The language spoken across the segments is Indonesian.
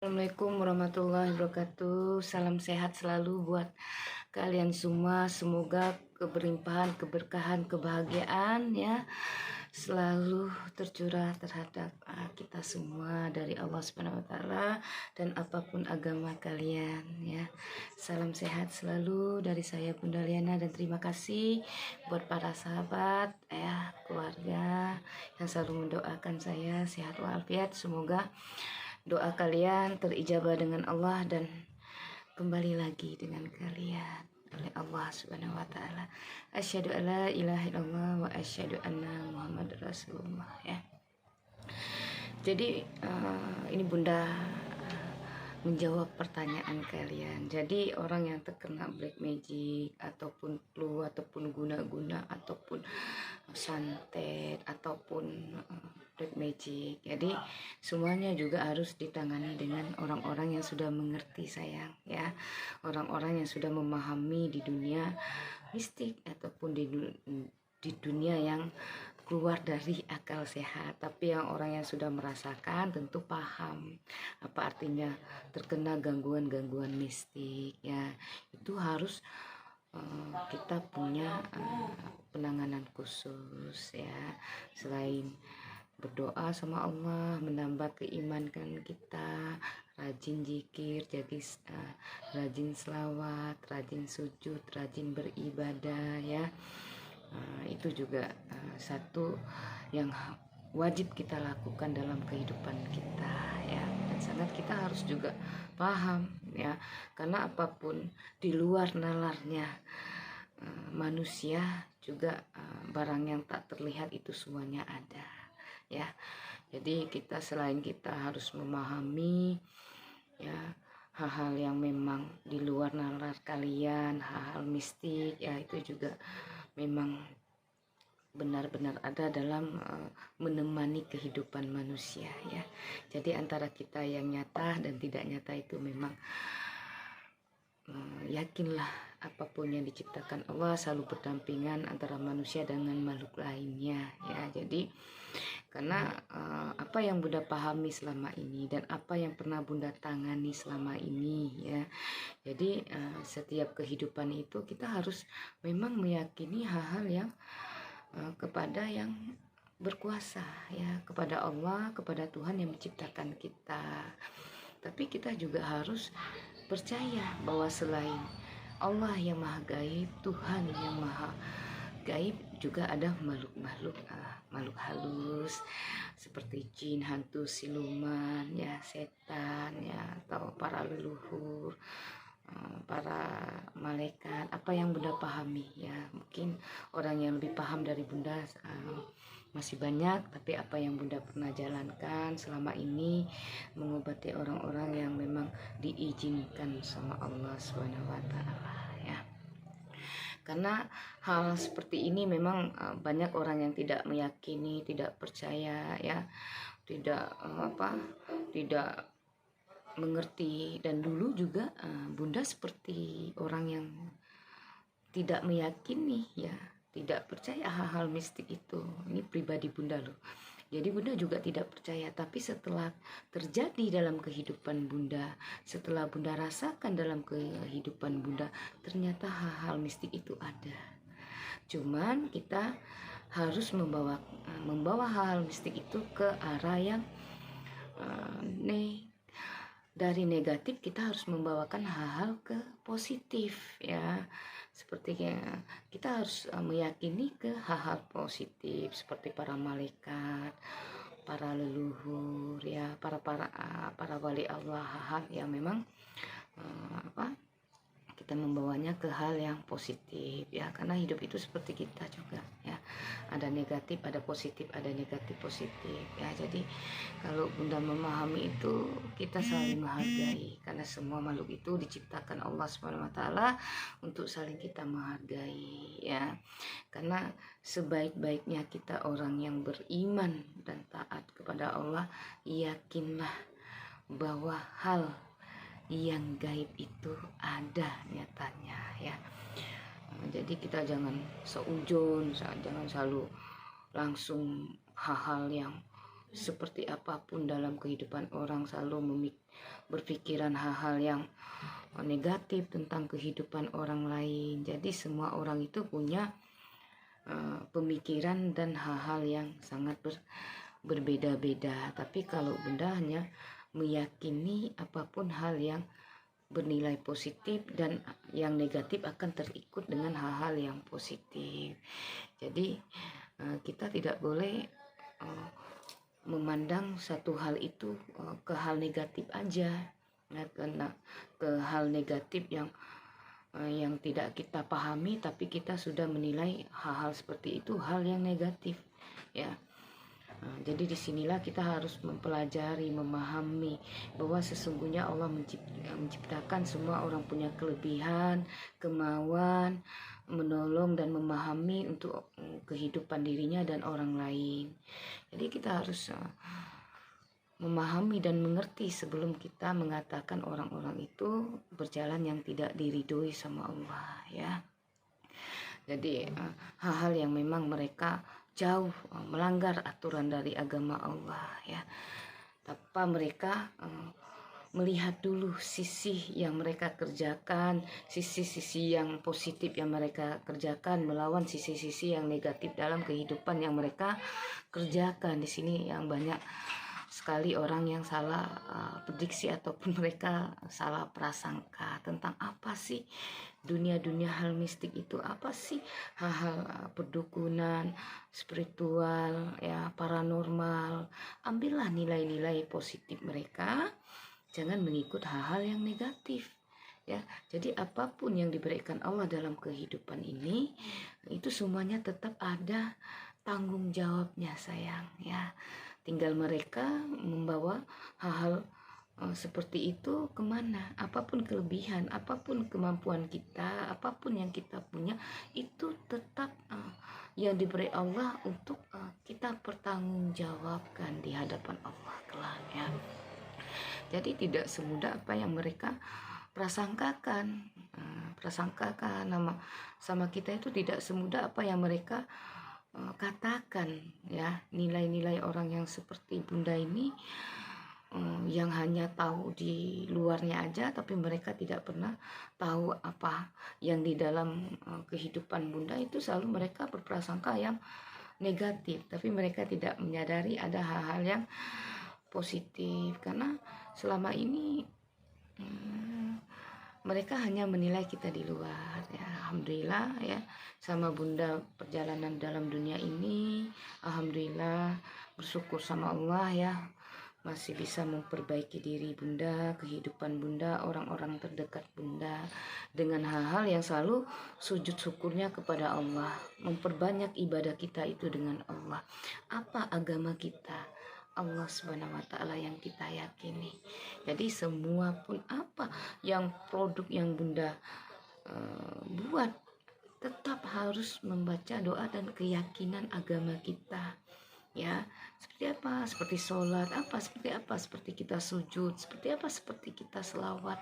Assalamualaikum warahmatullahi wabarakatuh. Salam sehat selalu buat kalian semua. Semoga keberlimpahan, keberkahan, kebahagiaan ya selalu tercurah terhadap kita semua dari Allah Subhanahu wa taala dan apapun agama kalian ya. Salam sehat selalu dari saya Bunda Liana, dan terima kasih buat para sahabat ya, keluarga yang selalu mendoakan saya sehat walafiat. Semoga doa kalian terijabah dengan Allah dan kembali lagi dengan kalian oleh Allah Subhanahu wa taala. Asyhadu alla ilaha illallah wa asyhadu anna Muhammadar Rasulullah ya. Jadi ini Bunda menjawab pertanyaan kalian. Jadi orang yang terkena black magic ataupun flu ataupun guna-guna ataupun santet ataupun black magic, jadi semuanya juga harus ditangani dengan orang-orang yang sudah mengerti sayang ya, orang-orang yang sudah memahami di dunia mistik ataupun di dunia yang keluar dari akal sehat. Tapi yang orang yang sudah merasakan tentu paham apa artinya terkena gangguan-gangguan mistik ya. Itu harus kita punya penanganan khusus ya. Selain berdoa sama Allah, menambah keimanan kita, rajin zikir, jadi rajin selawat, rajin sujud, rajin beribadah ya. Itu juga satu yang wajib kita lakukan dalam kehidupan kita ya. Dan sangat kita harus juga paham ya, karena apapun di luar nalarnya manusia juga barang yang tak terlihat itu semuanya ada ya. Jadi kita selain kita harus memahami ya hal-hal yang memang di luar nalar kalian, hal-hal mistik ya, itu juga memang benar-benar ada dalam menemani kehidupan manusia ya. Jadi antara kita yang nyata dan tidak nyata itu memang yakinlah apapun yang diciptakan Allah selalu berdampingan antara manusia dengan makhluk lainnya ya. Jadi karena apa yang Bunda pahami selama ini dan apa yang pernah Bunda tangani selama ini ya. Jadi setiap kehidupan itu kita harus memang meyakini hal-hal yang kepada yang berkuasa ya, kepada Allah, kepada Tuhan yang menciptakan kita. Tapi kita juga harus percaya bahwa selain Allah yang maha gaib, Tuhan yang maha gaib, juga ada makhluk-makhluk makhluk halus seperti jin, hantu, siluman ya, setan ya, atau para leluhur, para malaikat. Apa yang Bunda pahami ya, mungkin orang yang lebih paham dari Bunda masih banyak, tapi apa yang Bunda pernah jalankan selama ini mengobati orang-orang yang memang diizinkan sama Allah Subhanahu wa taala ya. Karena hal seperti ini memang banyak orang yang tidak meyakini, tidak percaya ya, tidak tidak mengerti. Dan dulu juga Bunda seperti orang yang tidak meyakini ya, tidak percaya hal-hal mistik itu. Ini pribadi Bunda loh. Jadi Bunda juga tidak percaya, tapi setelah terjadi dalam kehidupan Bunda, setelah Bunda rasakan dalam kehidupan Bunda, ternyata hal-hal mistik itu ada. Cuman kita harus membawa hal-hal mistik itu ke arah yang dari negatif kita harus membawakan hal-hal ke positif ya. Seperti kita harus meyakini ke hal-hal positif seperti para malaikat, para leluhur ya, para wali Allah, hal yang memang kita membawanya ke hal yang positif ya, karena hidup itu seperti kita juga ya, ada negatif, ada positif, ada negatif positif ya. Jadi kalau Bunda memahami itu, kita saling menghargai, karena semua makhluk itu diciptakan Allah Subhanahu wa taala untuk saling kita menghargai ya. Karena sebaik-baiknya kita orang yang beriman dan taat kepada Allah, yakinlah bahwa hal yang gaib itu ada nyatanya ya. Jadi kita jangan seujon, jangan selalu langsung hal-hal yang seperti apapun dalam kehidupan orang selalu berpikiran hal-hal yang negatif tentang kehidupan orang lain. Jadi semua orang itu punya pemikiran dan hal-hal yang sangat berbeda-beda. Tapi kalau Bunda hanya meyakini apapun hal yang bernilai positif dan yang negatif akan terikut dengan hal-hal yang positif. Jadi kita tidak boleh memandang satu hal itu ke hal negatif aja, ya, karena ke hal negatif yang tidak kita pahami, tapi kita sudah menilai hal-hal seperti itu hal yang negatif, ya. Jadi disinilah kita harus mempelajari, memahami bahwa sesungguhnya Allah menciptakan semua orang punya kelebihan, kemauan, menolong dan memahami untuk kehidupan dirinya dan orang lain. Jadi kita harus memahami dan mengerti sebelum kita mengatakan orang-orang itu berjalan yang tidak diridhoi sama Allah, ya. Jadi hal-hal yang memang mereka jauh melanggar aturan dari agama Allah, ya. Tanpa mereka melihat dulu sisi yang mereka kerjakan, sisi-sisi yang positif yang mereka kerjakan melawan sisi-sisi yang negatif dalam kehidupan yang mereka kerjakan. Di sini yang banyak sekali orang yang salah prediksi ataupun mereka salah prasangka tentang apa sih dunia-dunia hal mistik itu, apa sih hal-hal perdukunan, spiritual, ya, paranormal. Ambillah nilai-nilai positif mereka, jangan mengikut hal-hal yang negatif, ya. Jadi apapun yang diberikan Allah dalam kehidupan ini itu semuanya tetap ada tanggung jawabnya, sayang, ya. Tinggal mereka membawa hal-hal seperti itu kemana. Apapun kelebihan, apapun kemampuan kita, apapun yang kita punya, itu tetap yang diberi Allah untuk kita pertanggungjawabkan di hadapan Allah kelak, ya. Jadi tidak semudah apa yang mereka prasangkakan sama kita, itu tidak semudah apa yang mereka katakan, ya. Nilai-nilai orang yang seperti Bunda ini yang hanya tahu di luarnya aja, tapi mereka tidak pernah tahu apa yang di dalam kehidupan Bunda. Itu selalu mereka berprasangka yang negatif, tapi mereka tidak menyadari ada hal-hal yang positif, karena selama ini mereka hanya menilai kita di luar, ya. Alhamdulillah, ya, sama Bunda perjalanan dalam dunia ini, alhamdulillah, bersyukur sama Allah, ya, masih bisa memperbaiki diri Bunda, kehidupan Bunda, orang-orang terdekat Bunda, dengan hal-hal yang selalu sujud syukurnya kepada Allah, memperbanyak ibadah kita itu dengan Allah. Apa agama kita? Allah Subhanahu wa Ta'ala yang kita yakini. Jadi semua pun apa yang produk yang Bunda buat, tetap harus membaca doa dan keyakinan agama kita, ya. Seperti apa? Seperti sholat, seperti kita sujud, seperti kita selawat,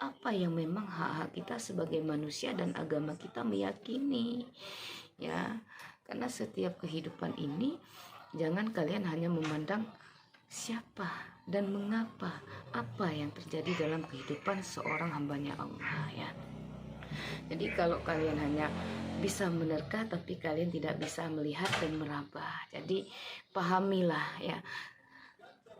apa yang memang hak-hak kita sebagai manusia dan agama kita meyakini, ya. Karena setiap kehidupan ini, jangan kalian hanya memandang siapa dan mengapa, apa yang terjadi dalam kehidupan seorang hambanya Allah, ya. Jadi kalau kalian hanya bisa menerka tapi kalian tidak bisa melihat dan meraba, jadi pahamilah, ya,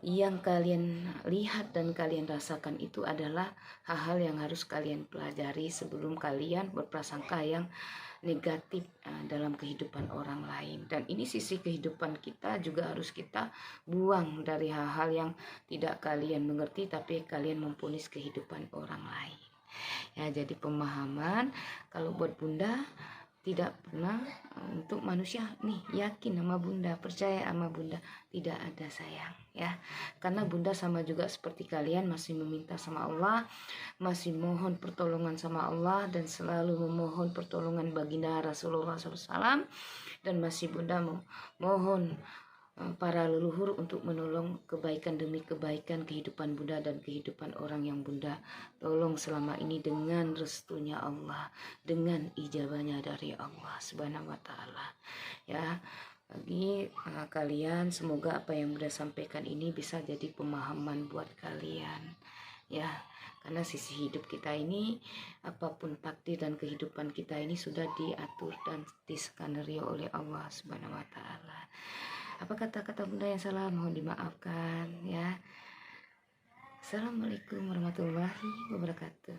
yang kalian lihat dan kalian rasakan itu adalah hal-hal yang harus kalian pelajari sebelum kalian berprasangka yang negatif dalam kehidupan orang lain. Dan ini sisi kehidupan kita juga harus kita buang dari hal-hal yang tidak kalian mengerti tapi kalian mempunis kehidupan orang lain, ya. Jadi pemahaman kalau buat Bunda tidak pernah untuk manusia nih yakin sama Bunda, percaya sama Bunda, tidak ada, sayang, ya. Karena Bunda sama juga seperti kalian, masih meminta sama Allah, masih mohon pertolongan sama Allah, dan selalu memohon pertolongan baginda Rasulullah SAW, dan masih Bunda mohon para leluhur untuk menolong kebaikan demi kebaikan kehidupan Bunda dan kehidupan orang yang Bunda tolong selama ini dengan restunya Allah, dengan ijabahnya dari Allah Subhanahu wa Ta'ala, ya. Bagi kalian, semoga apa yang Bunda sampaikan ini bisa jadi pemahaman buat kalian ya, karena sisi hidup kita ini, apapun takdir dan kehidupan kita ini sudah diatur dan diskenario oleh Allah Subhanahu wa taala. Apa kata-kata Bunda yang salah mohon dimaafkan ya. Assalamualaikum warahmatullahi wabarakatuh.